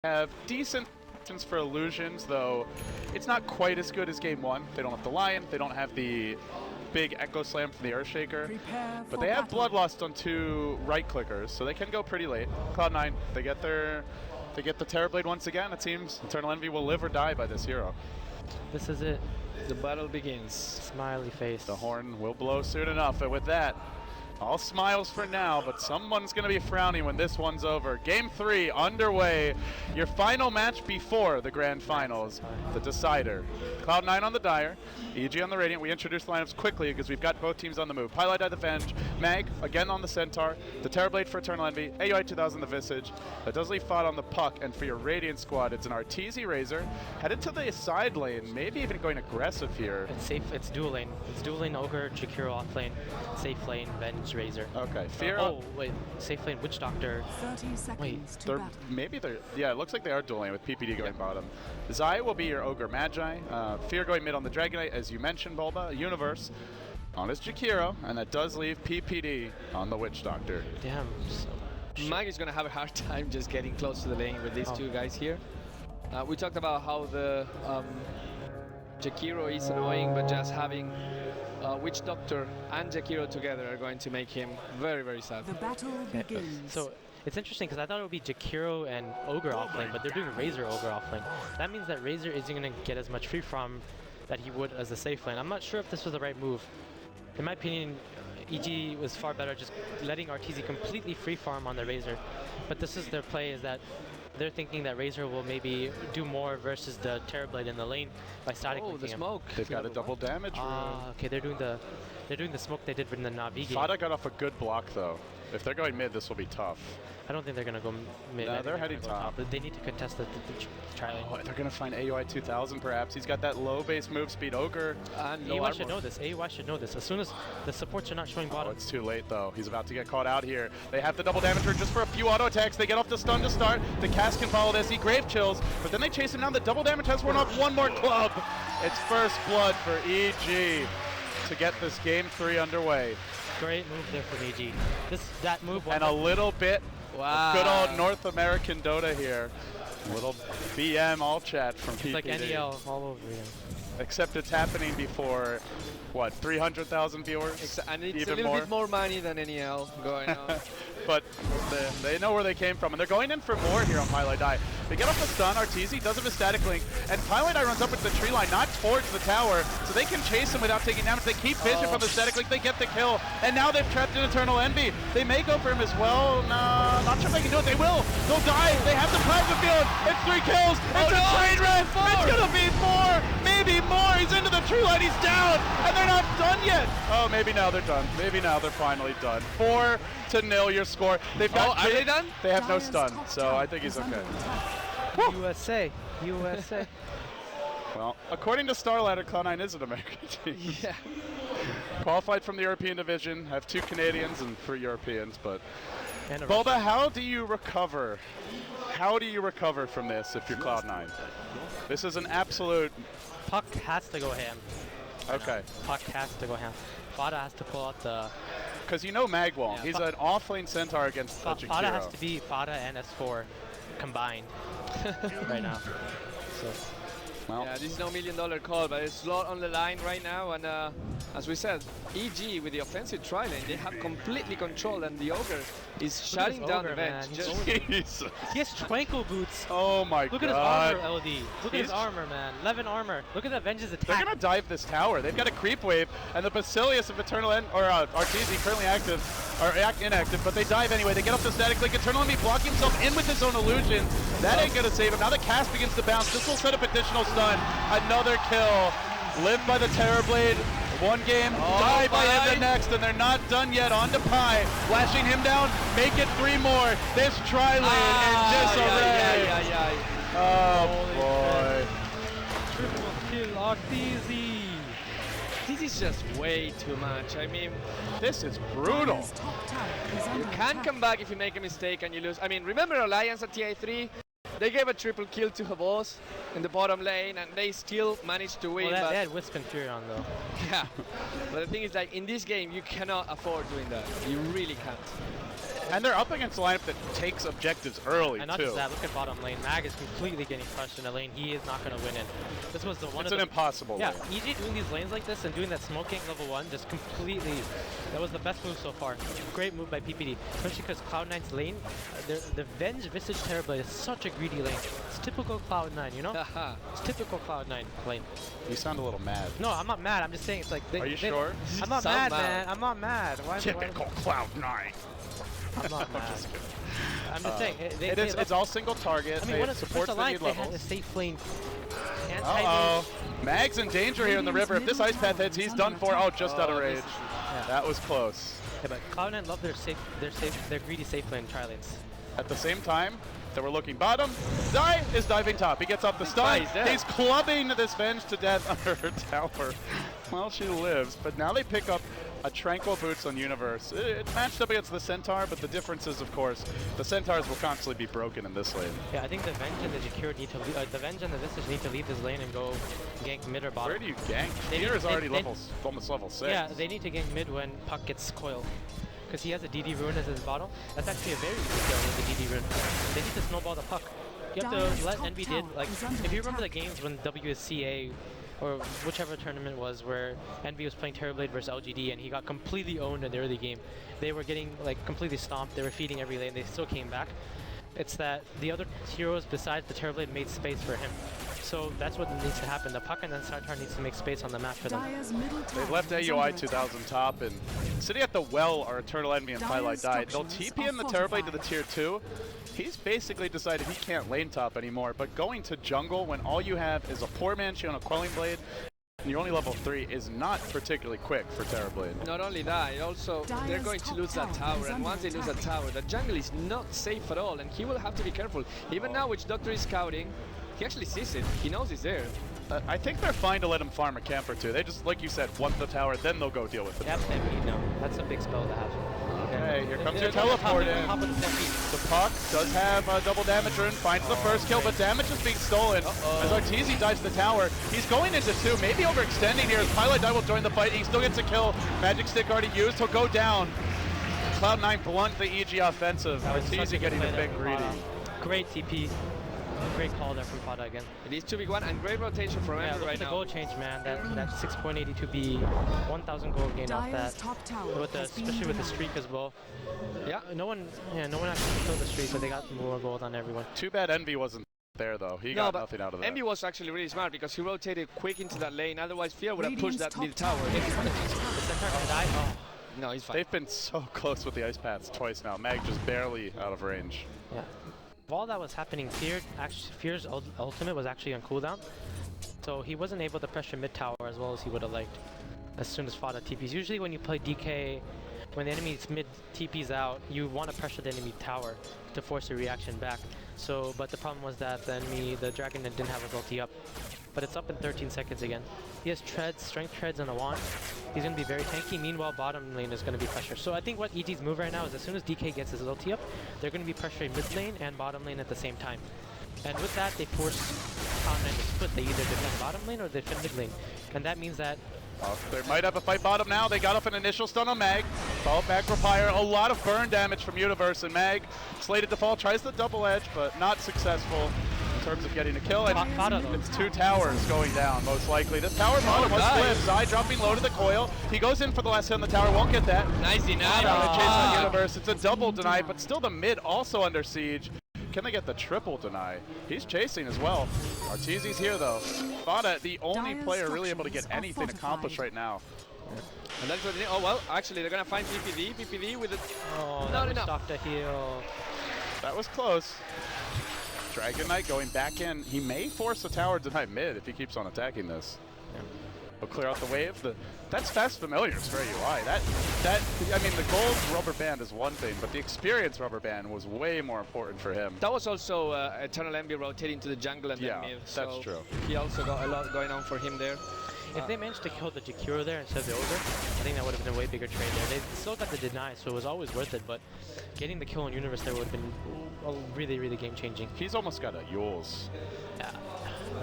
have decent options for illusions, though it's not quite as good as game one. They don't have the Lion, they don't have the big Echo Slam from the Earthshaker, but they have Bloodlust on 2 right clickers, so they can go pretty late. Cloud9, they get the Terrorblade once again. It seems Eternal Envy will live or die by this hero. This is it. The battle begins. Smiley face. The horn will blow soon enough, and with that, all smiles for now, but someone's going to be frowning when this one's over. Game 3 underway. Your final match before the grand finals, the decider. Cloud9 on the Dire, EG on the Radiant. We introduced the lineups quickly because we've got both teams on the move. Highlight the Venge, Mag again on the Centaur, the Terrorblade for Eternal Envy, AUI 2000 the Visage. That does leave Fought on the Puck, and for your Radiant squad, it's an Arteezy Razor. Headed to the side lane, maybe even going aggressive here. It's safe. It's dual lane. It's dual lane Ogre, Jakiro off lane, safe lane Venge Razor. Okay, Fear. Oh wait, safe lane Witch Doctor. 30 seconds to battle. Maybe they're, yeah, it looks like they are dueling with PPD going bottom. Zai will be your Ogre Magi. Fear going mid on the Dragonite, as you mentioned, Bulba. Universe on his Jakiro, and that does leave PPD on the Witch Doctor. Damn. Mag is going to have a hard time just getting close to the lane with these two guys here. We talked about how the Jakiro is annoying, but just having Witch Doctor and Jakiro together are going to make him very, very sad. The battle begins. So it's interesting because I thought it would be Jakiro and Ogre off lane, but they're doing Razor Ogre off lane. That means that Razor isn't going to get as much free farm that he would as a safe lane. I'm not sure if this was the right move. In my opinion, EG was far better just letting Arteezy completely free farm on the Razor. But this is their play, is that they're thinking that Razor will maybe do more versus the Terrorblade in the lane by static linking the him. smoke. They've got a double damage room. Okay, they're doing the smoke they did in the Na'Vi game. Fada got off a good block though. If they're going mid, this will be tough. I don't think they're gonna go mid. No, they're heading top. But they need to contest the tri-lane. Oh, they're gonna find AUI 2000 perhaps. He's got that low base move speed Ogre. And low AUI armor. should know this. AUI should know this. As soon as the supports are not showing bottom. Oh, it's too late though. He's about to get caught out here. They have the double damage room just for a few auto attacks. They get off the stun to start. The cast can follow this. He grave chills, but then they chase him down. The double damage has worn off one more club. It's first blood for EG to get this game 3 underway. Great move there from EG. That move. And a little bit of good old North American Dota here. A little BM all chat from PPD. It's like NEL all over again. Except it's happening before, what, 300,000 viewers? And it's even a little more. bit more money than NEL going on. But they know where they came from, and they're going in for more here on Pilot Die. They get off the stun, Arteezy does have a static link, and Pilot Die runs up into the tree line, not towards the tower, so they can chase him without taking damage. They keep vision from the static link, they get the kill, and now they've trapped in Eternal Envy. They may go for him as well. Nah, not sure if they can do it. They will. They'll die. They have the plasma field. It's 3 kills. It's a train wreck. It's gonna be 4, maybe more. He's into the tree line. He's down, and they're not done yet. Oh, maybe now they're done. Maybe now they're finally done. 4-0 your score. They've got. Are they done? They have no stun, so I think he's okay. USA. USA. Well, according to Starladder, Cloud9 is an American team. Yeah. Qualified from the European division, have 2 Canadians and 3 Europeans, but And Bulba, how do you recover? How do you recover from this if you're Cloud9? This is an absolute. Puck has to go ham. Okay. Puck has to go ham. Fada has to pull out the. Because you know Mag won't. Yeah, He's an off-lane Centaur against Fada Jakiro. has to be Fada and S4 combined right now. So. Well, Yeah, this is no $1 million call, but it's a lot on the line right now. And as we said, EG with the offensive tri-lane, they have completely controlled, and the Ogre is shutting down the bench. Jesus. He has Twinkle boots. Oh my Look god. at his armor, LD. Look at his armor, man. 11 armor. Look at that Vengeance attack. They're gonna dive this tower. They've got a creep wave, and the Basilius of Eternal Arteezy currently active, or inactive, but they dive anyway. They get up the static link. Eternal Envy blocking himself in with his own illusion. That ain't gonna save him. Now the cast begins to bounce. This will set up additional stun. Another kill. Live by the Terrorblade. One game, die by him the next, and they're not done yet. On to Pi, flashing him down. Make it 3 more. This tri-lane in disarray. Oh boy. Triple kill Arteezy. This is just way too much. I mean, This is brutal. you can come back if you make a mistake and you lose. I mean, remember Alliance at TI3? They gave a triple kill to Habos in the bottom lane, and they still managed to win. Well, but they had Wisp and Fury on though. yeah, but the thing is, like, in this game, you cannot afford doing that. You really can't. And they're up against a lineup that takes objectives early, And not too. just that, look at bottom lane. Mag is completely getting crushed in the lane. He is not going to win it. This was the one It's of an the... impossible Yeah, lane. EG doing these lanes like this and doing that smoking level 1 just completely... That was the best move so far. Great move by PPD. Especially because Cloud9's lane, the Venge Visage Terrorblade is such a greedy lane. It's typical Cloud9, you know? It's typical Cloud9 lane. You sound a little mad. No, I'm not mad. I'm just saying it's like... Are you sure? I'm not mad, man. I'm not mad. Typical Cloud9. I'm not mad. I'm just saying. It's all single target. I mean, They what if support First the Alliance, need they had a levels. safe lane. Uh-oh. Mag's in danger here in the river. If this ice path hits, he's done for. Oh, just out of range. Yeah. That was close. Yeah, but Cloud9 love their greedy safe lane tri-lanes. At the same time that we're looking bottom, Zai is diving top. He gets off the stun. He's clubbing this Venge to death under her tower while she lives. But now they pick up a Tranquil Boots on Universe. It's matched up against the Centaur, but the difference is, of course, the Centaurs will constantly be broken in this lane. Yeah, I think the Venge and the Jakiro need to leave, the Venge and the Visage need to leave this lane and go gank mid or bottom. Where do you gank? Peter is already almost level 6. Yeah, they need to gank mid when Puck gets coiled. Because he has a DD rune as his bottle. That's actually a very good kill with the DD rune. They need to snowball the Puck. You have to let Envy did, like, if you remember the games when WSCA or whichever tournament was where Envy was playing Terrorblade versus LGD and he got completely owned in the early game. They were getting like completely stomped, they were feeding every lane, they still came back. It's that the other heroes besides the Terrorblade made space for him. So that's what needs to happen. The Puck and then Sartar needs to make space on the map for them. They've left AUI 2000 top and sitting at the well are Eternal Envy and Twilight died. They'll TP in the Terrorblade to the tier 2. He's basically decided he can't lane top anymore, but going to jungle when all you have is a poor Manchi on a Quelling Blade and you're only level 3 is not particularly quick for Terrorblade. Not only that, it also they're going to lose that tower, and once they lose that tower, the jungle is not safe at all, and he will have to be careful. Even now, which Doctor is scouting, he actually sees it. He knows it's there. I think they're fine to let him farm a camp or two. They just, like you said, want the tower, then they'll go deal with it. Yep, Envy, no. That's a big spell to have. Okay, here comes your teleport in. The Puck does have a double damage rune, finds the first kill, but damage is being stolen. As Arteezy dives the tower, he's going into 2, maybe overextending here. As Twilight Die will join the fight, he still gets a kill. Magic Stick already used, he'll go down. Cloud9 blunt the EG offensive. Arteezy getting a bit greedy. Great TP. Great call there from Pada again. It is 2v1 and great rotation from Ember right the now. goal change, man. That 6.82B, 1,000 gold gain off that. Especially with the streak as well. Yeah. No one actually killed the streak, but they got more gold on everyone. Too bad Envy wasn't there though. He got nothing out of that. Envy was actually really smart because he rotated quick into that lane. Otherwise, Fear would have pushed that mid tower. The Centaur can die. Oh. No, he's fine. They've been so close with the ice paths twice now. Mag just barely out of range. Yeah. While that was happening, Fear's ultimate was actually on cooldown, so he wasn't able to pressure mid tower as well as he would have liked as soon as Fada TPs. Usually when you play DK, when the enemy's mid TPs out, you want to pressure the enemy tower to force a reaction back. So, but the problem was that the Dragon didn't have his ulti up. But it's up in 13 seconds again. He has treads, strength treads, and a wand. He's going to be very tanky. Meanwhile, bottom lane is going to be pressure. So I think what EG's move right now is as soon as DK gets his ulti up, they're going to be pressuring mid lane and bottom lane at the same time. And with that, they force Cloud9 to split. They either defend bottom lane or they defend mid lane. And that means that they might have a fight bottom now. They got up an initial stun on Mag. Followed back Repire. A lot of burn damage from Universe, and Mag slated to fall. Tries the double edge, but not successful in terms of getting a kill. And it's 2 towers going down, most likely. This tower bottom was flipped. Zai dropping low to the coil. He goes in for the last hit on the tower. Won't get that. Nice deny. Chase on Universe. It's a double deny, but still the mid also under siege. Can they get the triple deny? He's chasing as well. Arteezy's here though. Fada, the only player really able to get anything accomplished right now. And that's what oh well, actually they're gonna find PPD. PPD with it. Oh, not that enough. was Dr. Heal. That was close. Dragon Knight going back in. He may force a tower deny mid if he keeps on attacking this. Yeah. He'll clear out the wave. That's fast familiars for AUI. I mean, the gold rubber band is one thing, but the experience rubber band was way more important for him. That was also Eternal Envy rotating to the jungle and yeah, then mid. That's so true. He also got a lot going on for him there. If they managed to kill the Jakiro there instead of the Ogre, I think that would have been a way bigger trade there. They still got the deny, so it was always worth it, but getting the kill on Universe there would have been really, really game-changing. He's almost got a Yules Yeah.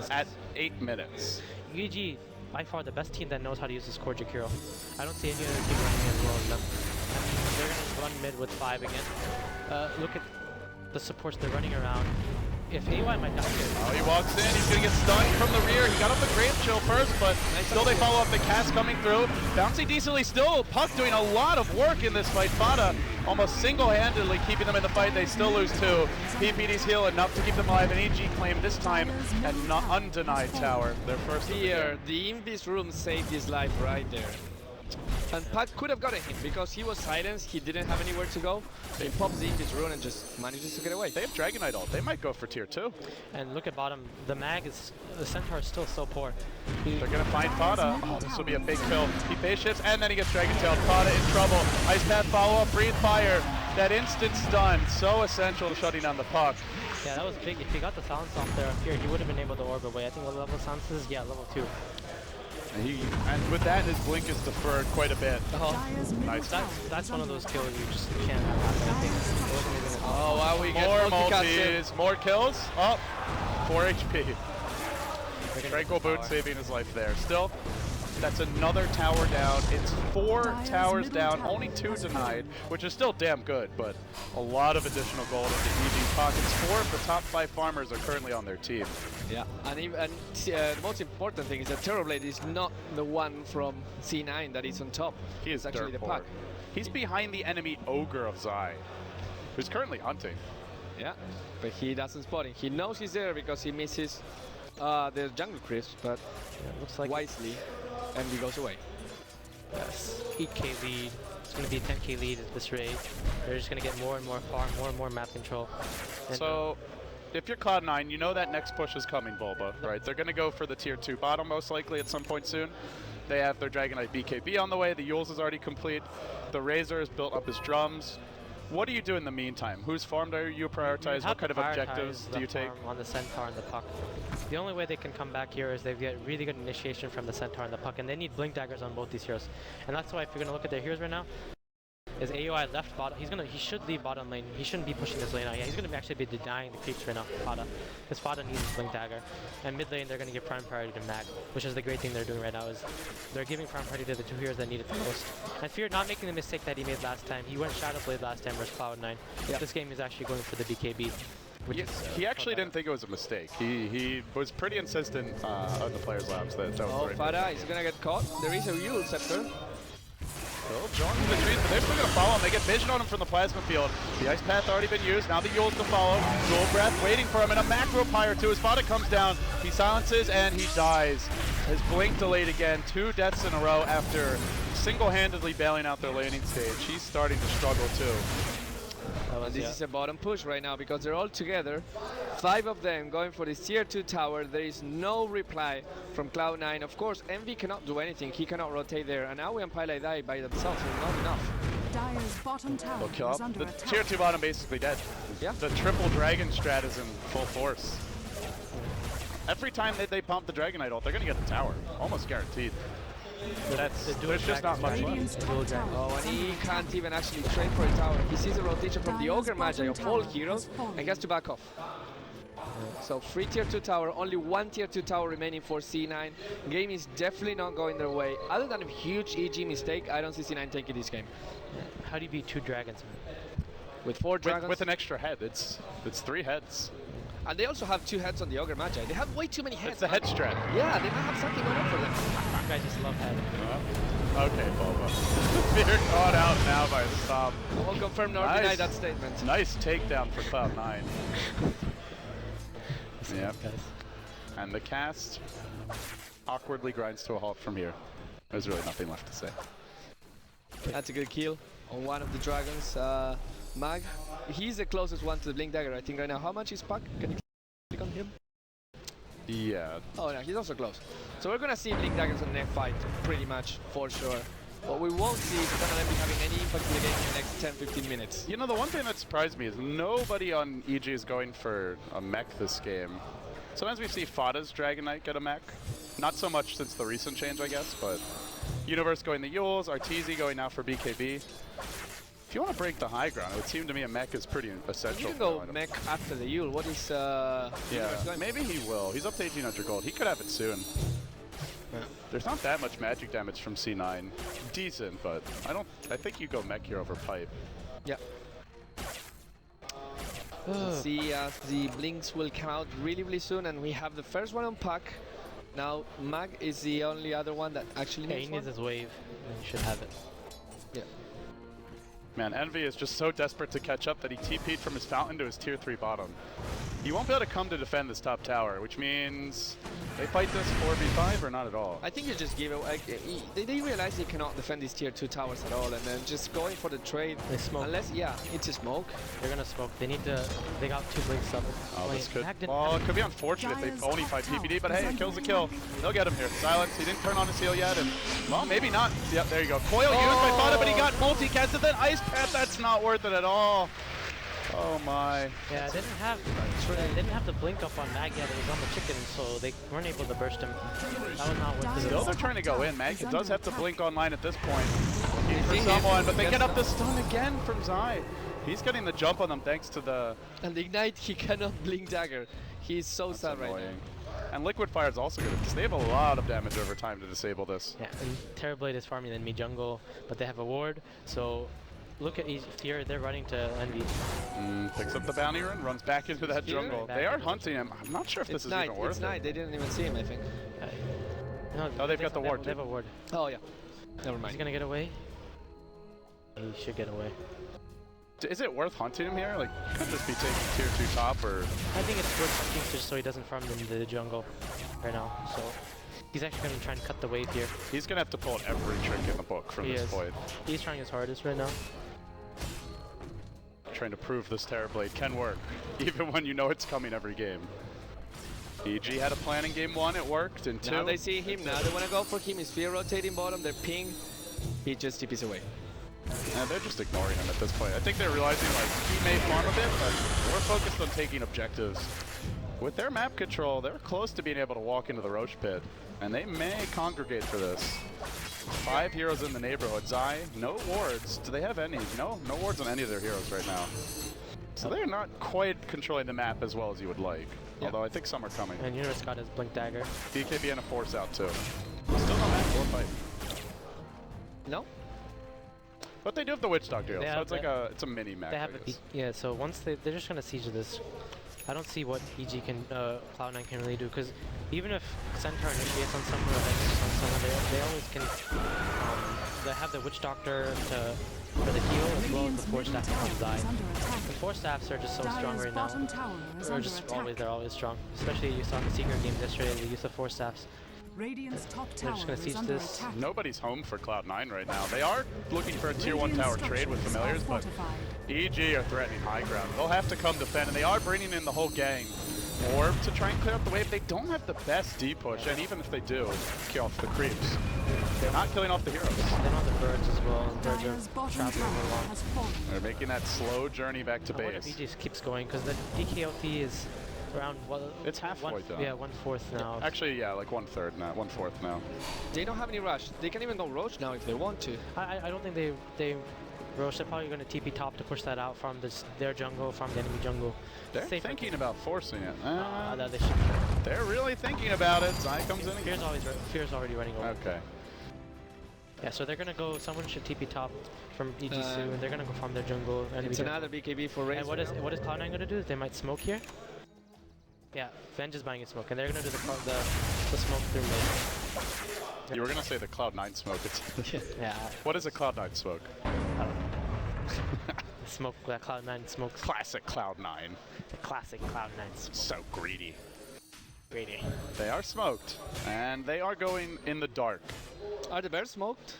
at 8 minutes. EG, by far the best team that knows how to use this core Jakiro. I don't see any other team running as well as them. they're going to run mid with 5 again. Look at the supports they're running around. If AY might die here. Oh, he walks in, he's gonna get stunned from the rear. He got up the Grave Chill first, but still they follow up the cast coming through. Bouncing decently still, Puck doing a lot of work in this fight. Fada almost single-handedly keeping them in the fight. They still lose 2. PPD's heal enough to keep them alive, and EG claim this time an undenied tower. Their first here. The Invis room saved his life right there. And Puck could have gotten him because he was silenced, he didn't have anywhere to go. He pops the Invis rune and just manages to get away. They have Dragon Knight ult. They might go for tier 2. And look at bottom. The Centaur is still so poor. They're gonna find Fada. Oh, this will be a big kill. He phase shifts and then he gets Dragon Tailed. Fada in trouble. Ice Path follow up, breathe fire. That instant stun, so essential to shutting down the Puck. Yeah, that was big. If he got the silence off there up here, he would have been able to orb away. I think what level silence is? Yeah, level 2. And with that, his blink is deferred quite a bit. Nice. That's one of those kills you just can't have happen. I think it wasn't even oh, wow, we get more multis, more kills. Oh, 4 HP. Tranquil Boot saving his life there. Still, that's another tower down. It's 4 towers down, only 2 denied, which is still damn good, but a lot of additional gold into EG's pockets. 4 of the top 5 farmers are currently on their team. Yeah, and the most important thing is that Terrorblade is not the one from C9 that is on top. He is actually the Puck. He's behind the enemy Ogre of Zai, who's currently hunting. Yeah, but he doesn't spot him. He knows he's there because he misses the jungle crisp, but yeah, looks like wisely, and he goes away. Yes, 8k lead. It's going to be a 10k lead at this rate. They're just going to get more and more farm, more and more map control. And so, if you're Cloud9, you know that next push is coming, Bulba, right? They're going to go for the tier 2 bottom most likely at some point soon. They have their Dragon Knight BKB on the way. The Yules is already complete. The Razor has built up his drums. What do you do in the meantime? Whose farm do you prioritize? What kind of objectives do you take? On the Centaur and the Puck. The only way they can come back here is they get really good initiation from the Centaur and the Puck, and they need Blink Daggers on both these heroes. And that's why if you're going to look at their heroes right now, is AOI left bottom. He should leave bottom lane. He shouldn't be pushing this lane out. Yeah, he's going to actually be denying the creeps right now, Fada. Because Fada needs his Blink Dagger. And mid lane, they're going to give prime priority to Mag, which is the great thing they're doing right now, is they're giving prime priority to the 2 heroes that need it the most. And Fear not making the mistake that he made last time. He went Shadow Blade last time versus Cloud9. Yep. This game he's actually going for the BKB. He actually didn't think it was a mistake. He was pretty insistent on the players' labs that was oh, right. Fada is going to get caught. There is a Yule Scepter. Oh, John in the trees, but they're still going to follow him. They get vision on him from the plasma field. The ice path already been used. Now the Yule's to follow. Dual breath waiting for him, and a macro pyre too. His Fada comes down. He silences and he dies. His blink delayed again. 2 deaths in a row after single-handedly bailing out their laning stage. He's starting to struggle too. This is a bottom push right now because they're all together. 5 of them going for this tier 2 tower. There is no reply from Cloud9. Of course, Envy cannot do anything. He cannot rotate there. And now we Empire die by themselves. So not enough. Dire's bottom tower is under the attack. tier 2 bottom basically dead. Yeah. The triple dragon strat is in full force. Every time they pump the Dragon Knight ult, they're going to get the tower. Almost guaranteed. There's just not much left. Oh, and he can't even actually trade for a tower. He sees a rotation from the Ogre Magi of all heroes and gets to back off. So 3 tier 2 tower, only 1 tier 2 tower remaining for C9. Game is definitely not going their way. Other than a huge EG mistake, I don't see C9 taking this game. How do you beat 2 dragons? With 4 dragons? With an extra head. It's 3 heads. And they also have 2 heads on the Ogre Magi. They have way too many heads. It's the head strat. Yeah, they might have something going on for them. You guys just love head. Okay, Boba. Fear caught out now by the stop. We'll confirm nor deny that statement. Nice takedown for Cloud9. Yep. And the cast awkwardly grinds to a halt from here. There's really nothing left to say. That's a good kill on one of the dragons. Mag, he's the closest one to the Blink Dagger, I think, right now. How much is Puck? Can you click on him? Yeah. Oh, no, he's also close. So we're going to see Blink Daggers on next fight, pretty much, for sure. What we won't see is none of them be having any impact in the game in the next 10-15 minutes. You know, the one thing that surprised me is nobody on EG is going for a mech this game. Sometimes we see Fada's Dragon Knight get a mech. Not so much since the recent change, I guess, but Universe going the Yules, Arteezy going now for BKB. If you want to break the high ground, it would seem to me a mech is pretty essential. You can go mech after the Yule. What is yeah, maybe he will. He's up to 1800 gold. He could have it soon. There's not that much magic damage from C9. Decent, but I think you go mech here over pipe. Yeah. Let's see, the blinks will come out really, really soon, and we have the first one on Puck. Now, Mag is the only other one that actually needs he needs his wave, and he should have it. Yeah. Man, Envy is just so desperate to catch up that he TP'd from his fountain to his tier 3 bottom. He won't be able to come to defend this top tower, which means they fight this 4v5 or not at all. I think you just give it, like, they realize they cannot defend these tier 2 towers at all, and then just going for the trade. They smoke. Unless, yeah, it's a smoke. They're gonna smoke. They need to. They got 2 blinks up. Oh, this could. Well, it could be unfortunate if they only fight PPD, but hey, it kills the kill. They'll get him here. Silence. He didn't turn on his heal yet, and well, maybe not. Yep, there you go. Coil used by Fada, but he got multicasted. Then Ice Path. That's not worth it at all. Oh my. Yeah, they didn't have the blink up on Mag yet. It was on the chicken, so they weren't able to burst him. That was not worth it. Still, they're trying to go in. Mag does have to blink online at this point. Looking for someone, but they get up the stun again from Zai. He's getting the jump on them thanks to the... And the Ignite, he cannot blink dagger. He's so sad right now. And Liquid Fire is also good because they have a lot of damage over time to disable this. Yeah, and Terrorblade is farming the enemy jungle, but they have a ward, so look at here, they're running to Envy. Picks up the bounty run, runs back into that jungle. They are hunting him. I'm not sure if this is even worth it. It's night. They didn't even see him, I think. No, they've got the ward. They have a ward. Oh, yeah. Never mind. Is he gonna get away? He should get away. Is it worth hunting him here? Like, could this be taking tier 2 top or? I think it's worth hunting just so he doesn't farm into the jungle right now. So he's actually gonna try and cut the wave here. He's gonna have to pull out every trick in the book from this point. He's trying his hardest right now. Trying to prove this Terrorblade can work, even when you know it's coming every game. EG had a plan in game 1, it worked. In 2, now they see him, now they want to go for him. His fear rotating bottom, they're ping. He just TPs away. Yeah, they're just ignoring him at this point. I think they're realizing like he may farm a bit, but we're focused on taking objectives. With their map control, they're close to being able to walk into the Roche pit, and they may congregate for this. 5 heroes in the neighborhood. Zai, no wards. Do they have any? No wards on any of their heroes right now. So they're not quite controlling the map as well as you would like. Although I think some are coming. And Universe got his Blink Dagger. BKB and a Force out too. Still no map or fight. No? But they do have the Witch Doctor, so it's like it's a mini map. They have yeah, so once they're just gonna siege this. I don't see what EG can, Cloud9 can really do, because even if Centaur initiates on someone or on someone, they always can, they have the Witch Doctor for the heal as well as the Force Staff on Zai. The Force Staffs are just so strong right now. They're always strong. Especially you saw in the Secret games yesterday, the use of Force Staffs. Radiant's top They're tower just gonna is siege under this. attack. Nobody's home for Cloud9 right now. They are looking for a tier 1 Radiant tower trade with familiars, but EG are threatening high ground. They'll have to come defend, and they are bringing in the whole gang. Orb to try and clear up the wave. They don't have the best D push, and even if they do, kill off the creeps. They're not killing off the heroes. They don't have the birds as well. Birds Dire's are bottom traveling tower along. has fallen. They're making that slow journey back to I wonder if base. EG just keeps going, because the DKLT is around It's halfway done. Yeah, 1/4 now. Actually, yeah, like 1/3 now, 1/4 now. They don't have any rush. They can even go Roach now if they want to. I don't think they Roche. They're probably going to TP top to push that out from their jungle, from the enemy jungle. They're thinking about forcing it. They should. They're really thinking about it. Zai comes in again. Fear's already running over. Okay. Yeah, so they're going to go, someone should TP top from EG soon. They're going to go farm their jungle. It's another BKB for Raze. And what is Cloud9 going to do? They might smoke here. Yeah, Venge is buying a smoke, and they're going to do the smoke through mid. You were going to say the Cloud9 smoke. Yeah. What is a Cloud9 smoke? I don't know. Smoke, that Cloud9 smokes. Classic Cloud9. The classic Cloud9 smoke. So greedy. Greedy. They are smoked, and they are going in the dark. Are the bears smoked?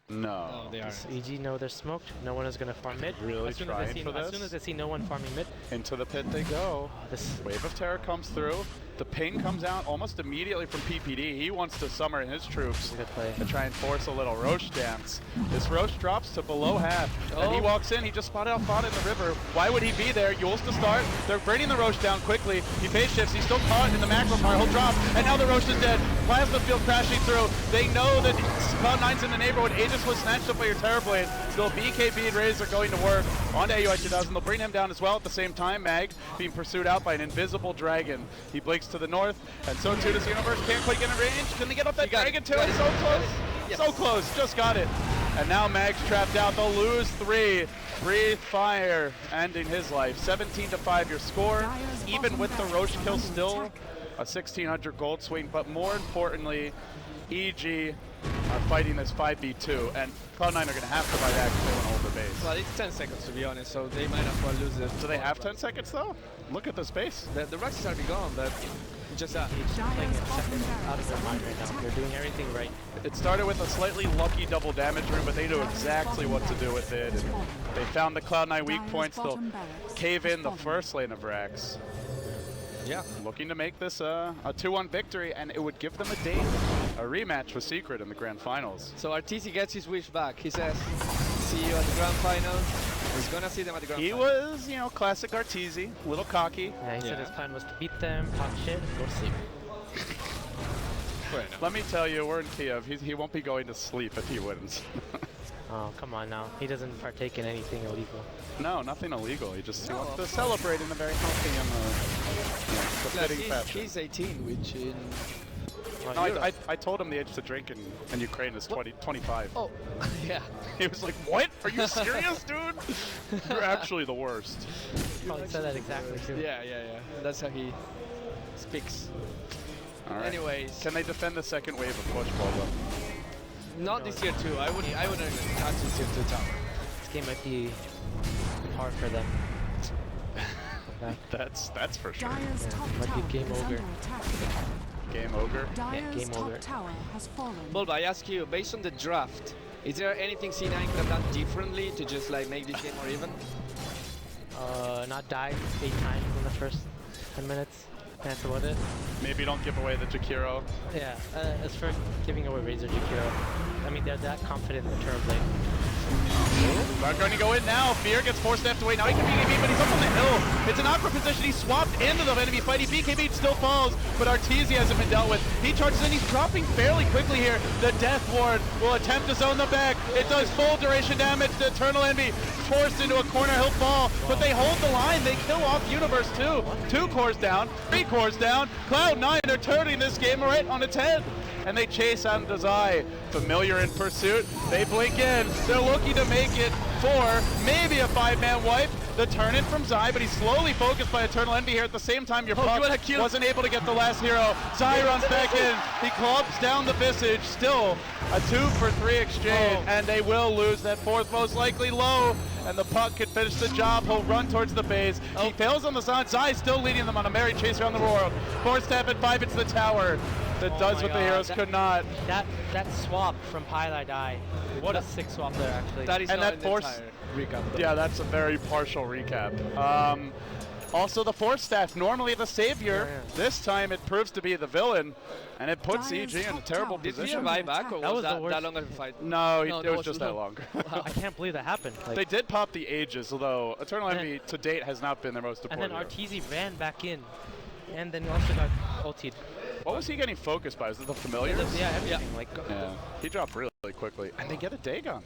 No. They are. EG know they're smoked. No one is going to farm mid. Really trying for this? As soon as they see no one farming mid. Into the pit they go. This Wave of Terror comes through. The ping comes out almost immediately from PPD. He wants to summon his troops good play. to try and force a little Roche dance. This Roche drops to below half, and he walks in. He just spotted out Fada in the river. Why would he be there? Yules to start. They're bringing the Roche down quickly. He phase shifts. He's still caught in the macro fire. He'll drop, and now the Roche is dead. Plasma field crashing through. They know that Cloud9's in the neighborhood. Aegis almost was snatched up by your Terror Blade. Still, BKB and Razor going to work on AUI 2000. They'll bring him down as well at the same time. Mag being pursued out by an invisible dragon. He blinks to the north, and so too does Universe. Can't quite get in range. Can they get up that dragon too? So close. Yes. So close. Just got it. And now Mag's trapped out. They'll lose 3. Breathe Fire ending his life. 17-5 your score. Even with the Roche kill, still a 1,600 gold swing. But more importantly, EG are fighting this 5v2, and Cloud9 are going to have to buy back if they want to hold the base. Well, it's 10 seconds to be honest, so they might as well lose it. Do they have 10 seconds though? Look at the space. The Ruxes are be gone, but just that. He's just playing it second out of their mind right now. They're doing everything right. It started with a slightly lucky double damage room, but they knew exactly what to do with it. And they found the Cloud9 weak points. They'll cave in the first lane of Rax. Yeah. Looking to make this a 2-1 victory, and it would give them a date, a rematch with Secret in the grand finals. So Arteezy gets his wish back. He says, see you at the grand finals. He's gonna see them at the grand finals. He was, you know, classic Arteezy, a little cocky. Yeah, he said his plan was to beat them, talk shit, and go to sleep. Let me tell you, we're in Kiev. He won't be going to sleep if he wins. Oh, come on now. He doesn't partake in anything illegal. No, nothing illegal. He just wants to celebrate in a very healthy and befitting fashion. He's 18, which in... No, I told him the age to drink in Ukraine is 25. Oh, yeah. He was like, what? Are you serious, dude? You're actually the worst. Probably said that exactly too. Yeah. That's how he speaks. All right. Anyways. Can they defend the second wave of push ball though? Not this tier 2. I wouldn't even touch this tier 2 tower. This game might be hard for them. Okay. That's for sure. Dire's top might tower be game is over. under attack. Game ogre. Dire's game top over. tower has fallen. Bulba, I ask you, based on the draft, is there anything C9 could have done differently to just like make this game more even? Not die 8 times in the first 10 minutes. That's about it. Maybe don't give away the Jakiro. Yeah, as for giving away Razor Jakiro, I mean, they're that confident in the Turtle Blade. They're going to go in now. Fear gets 4 stepped away. Now he can BKB, but he's up on the hill. It's an awkward position. He's swapped into the enemy fight. He BKB still falls, but Arteezy hasn't been dealt with. He charges in. He's dropping fairly quickly here. The Death Ward will attempt to zone the back. It does full duration damage. The Eternal Envy forced into a corner. He'll fall, but they hold the line. They kill off Universe too. 2 cores down, 3 cores down. Cloud9 are turning this game right on its head. And they chase on Desai. Familiar in pursuit. They blink in. They're looking to make it 4, maybe a 5-man wipe. The turn in from Zai, but he's slowly focused by Eternal Envy here. At the same time, your puck wasn't able to get the last hero. Zai runs back in. He clubs down the Visage. Still a 2-for-3 exchange, and they will lose that 4th, most likely low. And the puck can finish the job. He'll run towards the base. He fails on the side. Zai still leading them on a merry chase around the world. 4-step at 5. It's the tower that does what the heroes could not. That swap from Pilot Die. What a sick swap there, actually. That is And not that an force, entire recap. yeah, that's a very partial recap. Also, the 4th staff, normally the savior. This time it proves to be the villain, and it puts EG in a terrible Did he position. survive back, or That was was the worst. that long of a fight? No, No, it that was just that long. I can't believe that happened. Like, They did pop the Aegis, although Eternal And Envy to date has not been their most and important. then hero. Arteezy ran back in, and then also got ultied. What was he getting focused by? Was it the familiars? Yeah, everything. Like, Yeah, he dropped really quickly, and they get a Dagon.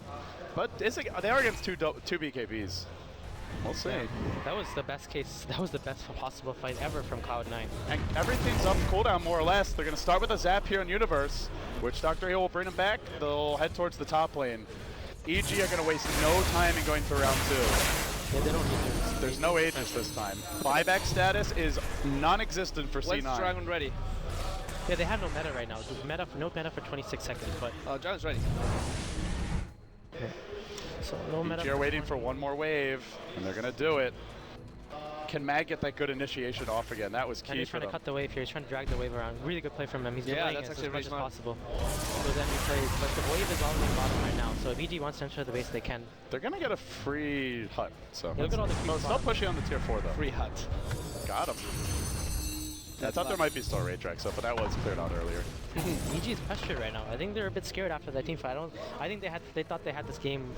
But they are against two BKBs. We'll see. yeah, that was the best case. That was the best possible fight ever from Cloud9. And everything's up cooldown more or less. They're going to start with a zap here in Universe, which Dr. Hill will bring them back. They'll head towards the top lane. EG are going to waste no time in going to round 2. Yeah, they don't need to. There's no Aegis this time. Buyback status is non-existent for When's C9. Dragon ready? Yeah, they have no meta right now. No meta for 26 seconds, but Dragon's ready. so no meta. EG are waiting for one more wave, and they're going to do it. Can Mag get that good initiation off again? That was And key he's for trying to them. cut the wave here. He's trying to drag the wave around. Really good play from him. He's Yeah, delaying that's it actually as much as really smart. possible. So then he plays, but the wave is already bottom right now. So if EG wants to enter the base, they can. They're going to get a free hut. So Look at all the creep still bottom. pushing on the tier 4 though. Free hut. Got him. I thought there might be still Ray Tracks up, but that was cleared out earlier. EG is pressured right now. I think they're a bit scared after that team fight. I think they thought they had this game.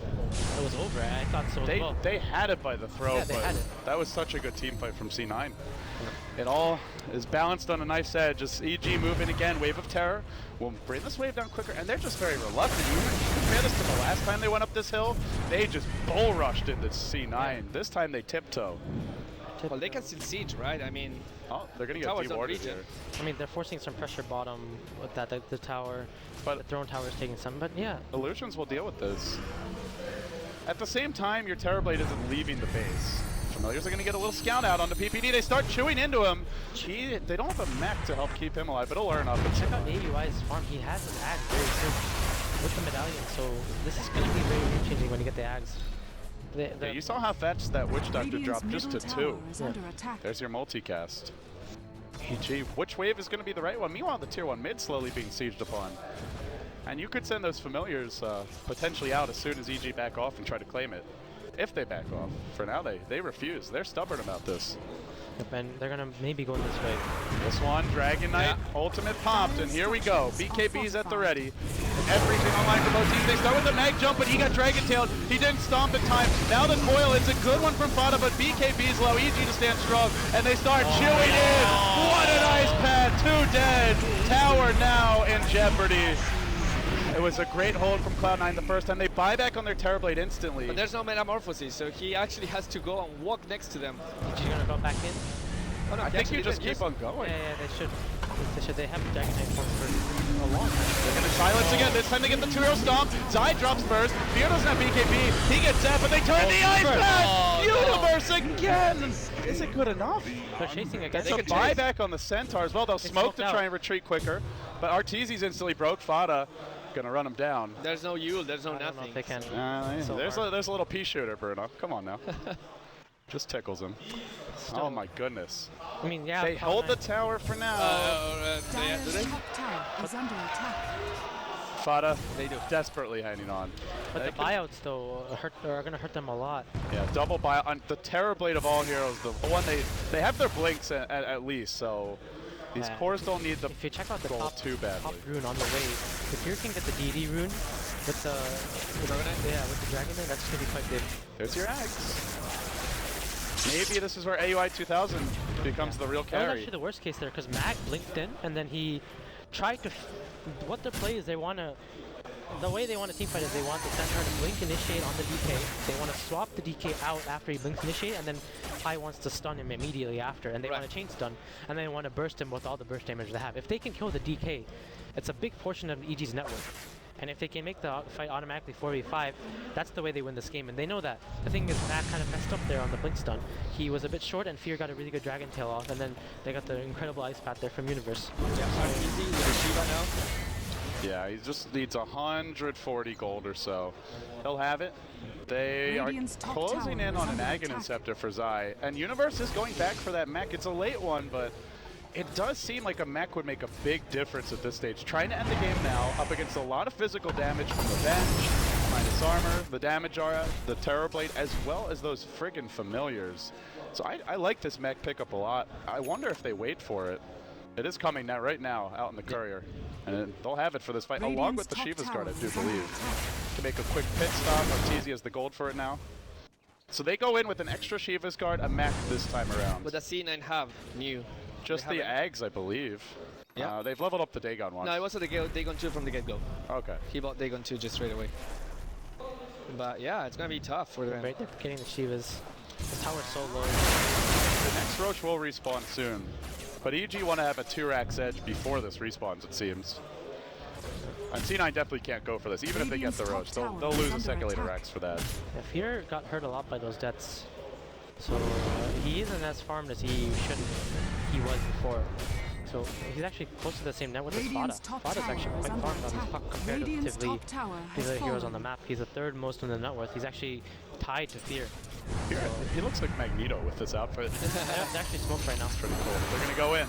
It was over. I thought so as well. They had it by the throat, Yeah, they but had it. that was such a good team fight from C9. It all is balanced on a nice edge. Just EG moving again, Wave of Terror. We'll bring this wave down quicker, and they're just very reluctant. You compare this to the last time they went up this hill, they just bull rushed into C9. Yeah. This time they tiptoe. Well, they can still siege, right? I mean, oh, they're gonna get dewarded here. I mean, they're forcing some pressure bottom with that the tower, but the throne tower is taking some. But yeah, Illusions will deal with this. At the same time, your Terrorblade isn't leaving the base. Familiars are gonna get a little scout out on the PPD. They start chewing into him. Gee, they don't have a mech to help keep him alive, but he'll learn up. Check out AUI's farm. He has his Ags very soon with the medallion, so this is gonna be very game-changing when you get the Ags. Yeah, you saw how fast that Witch Doctor dropped just to 2. Yeah. There's your multicast. EG, which wave is going to be the right one? Meanwhile, the tier 1 mid slowly being sieged upon. And you could send those familiars potentially out as soon as EG back off and try to claim it. If they back off. For now, they refuse. They're stubborn about this. Yep, and they're going to maybe go this way. This one, Dragon Knight, ultimate popped, and here we go. BKB's at the ready. Everything online for both teams. They start with the mag jump, but he got Dragon Tailed. He didn't stomp in time. Now the coil, it's a good one from Fada, but BKB's low. EG to stand strong, and they start chewing in. What a nice pad, 2 dead. Tower now in jeopardy. It was a great hold from Cloud9 the first time. They buy back on their Terrorblade instantly. But there's no Metamorphosis, so he actually has to go and walk next to them. Is he going to go back in? Oh, no, I think you just keep on going. Yeah, they should. They have Dragon Knight form for a long time. They're going to silence again. This time they get the 2-hero stomp. Zai drops first. Fear doesn't have BKB. He gets zapped, but they turn the ice pass. Universe again. Is it good enough? They're chasing again. That's a buyback on the Centaur as well. They'll smoke to try and retreat quicker. But Arteezy's instantly broke Fada. Gonna run him down. There's no Yule, there's no nothing. Know if they can. So there's a little pea shooter, Bruno. Come on now. Just tickles him. Still. Oh my goodness. I mean, yeah. They hold the tower for now. Dire's top tower is under attack. Fada, they do desperately hanging on. But the buyouts though are gonna hurt them a lot. Yeah, double buyout on the Terrorblade of all heroes. The one they have their blinks at least, so. These cores don't need the if you check out the top rune on the way, if you can get the DD rune with the with the Dragon Knight, that's gonna be quite big. There's your Axe. Maybe this is where AUI 2000 becomes the real carry. That was actually the worst case there, because Mag blinked in, and then he tried to. What their play is, they want to. The way they want to teamfight is they want the Centaur to blink initiate on the DK. They want to swap the DK out after he blinks initiate, and then Pi wants to stun him immediately after, and they want to chain stun, and then they want to burst him with all the burst damage they have. If they can kill the DK, it's a big portion of EG's network. And if they can make the fight automatically 4v5, that's the way they win this game, and they know that. The thing is, Matt kind of messed up there on the blink stun. He was a bit short, and Fear got a really good Dragon Tail off, and then they got the incredible Ice Path there from Universe. Yeah, Arteezy with Shiva now. Yeah, he just needs 140 gold or so. He'll have it. They are closing in on an Aghanim Scepter for Zai, and Universe is going back for that mech. It's a late one, but it does seem like a mech would make a big difference at this stage. Trying to end the game now, up against a lot of physical damage from Revenge, minus armor, the damage aura, the Terrorblade, as well as those friggin' familiars. So I like this mech pickup a lot. I wonder if they wait for it. It is coming now, right now, out in the courier. And they'll have it for this fight, along with the Shiva's Guard, I do believe. To make a quick pit stop, Arteezy has the gold for it now. So they go in with an extra Shiva's Guard, a mech this time around. What does C9 have new? Just the Ags, I believe. Yeah. They've leveled up the Dagon once. No, it was the Dagon 2 from the get-go. Okay. He bought Dagon 2 just straight away. But yeah, it's going to be tough for them. Right, they're getting the Shivas. The tower's so low. The next Roach will respawn soon. But EG want to have a 2-rax edge before this respawns, it seems. And C9 definitely can't go for this, even if they get the Roach. They'll lose a Seculator Rax for that. Yeah, Fear got hurt a lot by those deaths. So he isn't as farmed as he was before. So he's actually close to the same net with his Fada. Fada's actually quite farmed on his puck comparatively to the other heroes on the map. He's the third most in the net worth. He's actually tied to Fear. Fear, he looks like Magneto with this outfit. They're actually smoked right now. That's pretty cool. They're going to go in.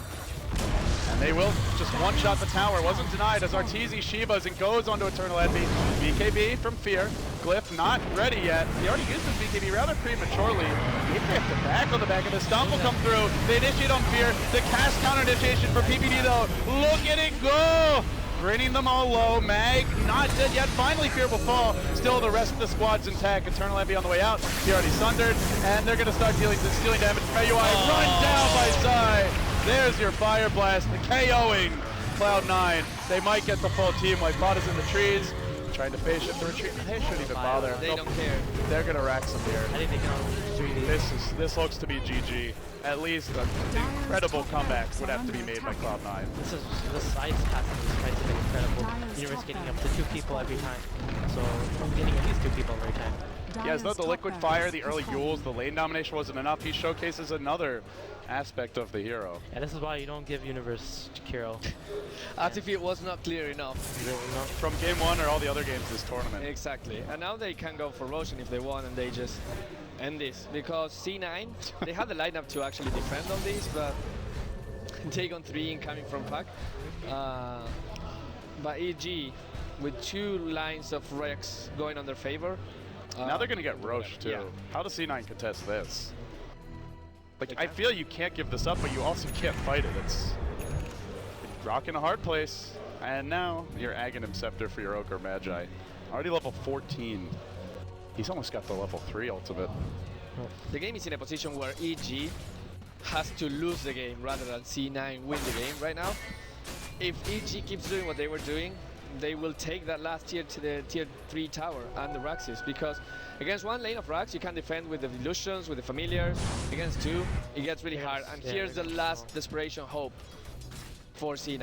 And they will just one-shot the tower. Wasn't denied as Arteezy Shivas and goes onto Eternal Envy. BKB from Fear. Glyph not ready yet. He already used his BKB rather prematurely. He picked the back on the back of the stomp will come through. They initiate on Fear. The cast counter initiation for PPD though. Look at it go! Bringing them all low. Mag not dead yet. Finally Fear will fall. Still the rest of the squad's intact. Eternal Envy on the way out. He already sundered. And they're gonna start dealing stealing damage. UI run down by Zai. There's your Fire Blast. The KOing Cloud9. They might get the full team like Bada's in the trees. Trying to face shift the retreat. They shouldn't even bother. They don't care. They're gonna rack some here. I think they can only 3D. This looks to be GG. At least an incredible comeback would have to be made by Cloud9. This ice passing is quite a bit incredible. Universe getting up to 2 people every time. So I'm getting at least 2 people every time. Yeah, as though the liquid fire, the early Yules, the lane domination wasn't enough. He showcases another aspect of the hero. And this is why you don't give Universe Jakiro. As if it was not clear enough. From game 1 or all the other games this tournament. Exactly. And now they can go for Roshan if they want, and they just end this. Because C9, they had the lineup to actually defend on this, but take on 3 incoming from Pac. But EG, with 2 lines of Rex going on their favor. Now they're going to get Roche too. Yeah. How does C9 contest this? Like, I feel you can't give this up, but you also can't fight it. It's rocking a hard place. And now your Aghanim Scepter for your Ogre Magi. Already level 14. He's almost got the level 3 ultimate. The game is in a position where EG has to lose the game rather than C9 win the game right now. If EG keeps doing what they were doing, they will take that last tier to the tier 3 tower and the Raxes, because against 1 lane of Rax you can defend with the illusions, with the familiars. Against 2 it gets really hard, and here's the last desperation hope for C9.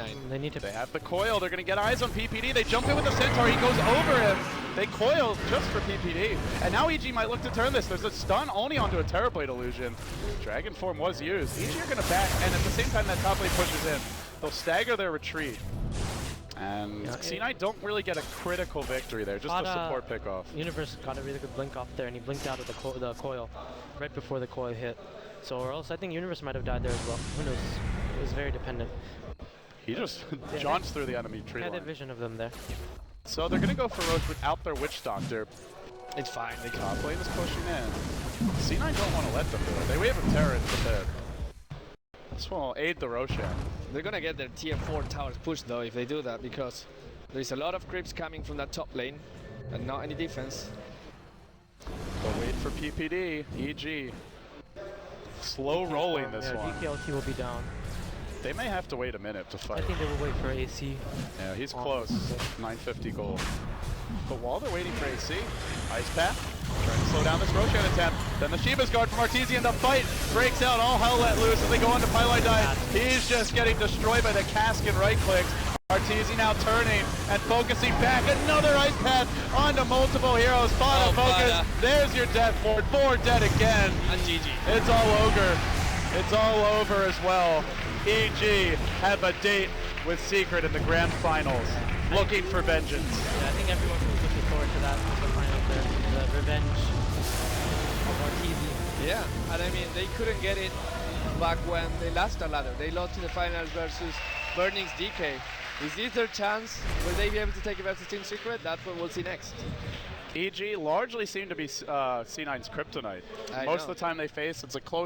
They have the coil, they're gonna get eyes on PPD. They jump in with the Centaur, he goes over him. They coil just for PPD. And now EG might look to turn this. There's a stun only onto a Terrorblade illusion. Dragon form was used. EG are gonna back, and at the same time that top lane pushes in, they'll stagger their retreat. And C9 don't really get a critical victory there, just a support pickoff. Universe got a really good blink off there, and he blinked out of the coil right before the coil hit. So, or else I think Universe might have died there as well. Who knows? It was very dependent. He just jaunts through the enemy tree line. Had a vision of them there. So they're going to go for Roche without their Witch Doctor. It's fine. The top lane is pushing in. C9 don't want to let them do it. They wave a Terror into the pit. This will aid the Roshan. They're gonna get their tier 4 towers pushed though if they do that, because there's a lot of creeps coming from that top lane and not any defense. They'll wait for PPD, EG. Slow rolling this one. DKLT will be down. They may have to wait a minute to fight. I think they will wait for AC. Yeah, he's close. 950 gold. But while they're waiting for AC, Ice Path trying to slow down this Roshan attempt. Then the Shiva's guard from Arteezy, and the fight breaks out. All hell let loose as they go into Pylai Dive. He's just getting destroyed by the cask and right clicks. Arteezy now turning and focusing back. Another Ice Path onto multiple heroes. Bada focus. Bada. There's your death board. 4 dead again. And GG. It's all Ogre. It's all over as well. EG have a date with Secret in the grand finals. Looking for vengeance. Yeah, I think everyone was looking forward to that, the finals there. The revenge of Arteezy. Yeah, and I mean, they couldn't get it back when they lost a ladder. They lost in the finals versus Burning's DK. Is this their chance? Will they be able to take it versus Team Secret? That's what we'll see next. EG largely seem to be C9's kryptonite. Most of the time they face, it's a close